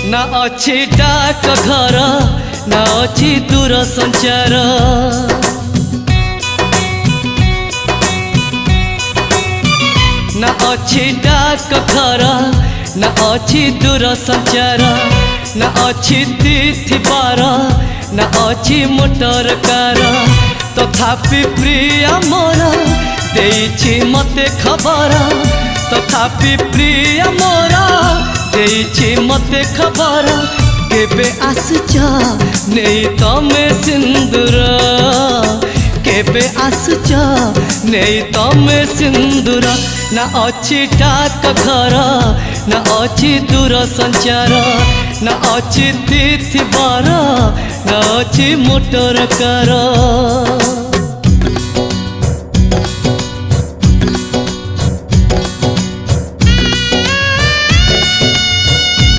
ना अच्छी डाक घर ना अच्छी दूर संचार ना अच्छी डाक घर ना अच्छी दूर संचार ना अच्छी तिथि बार ना अच्छी मोटर कार तथापि प्रिय मोर देइछि मते खबर तथापि प्रिय मोर देइछि मते खबर केबे आसुच नेई तमे सिंदूर केबे आसुच नेई तमे सिंदूर ना अच्छी डाक घर ना अच्छी दूर संचार ना अच्छी तिथि बार ना अच्छी मोटर कार।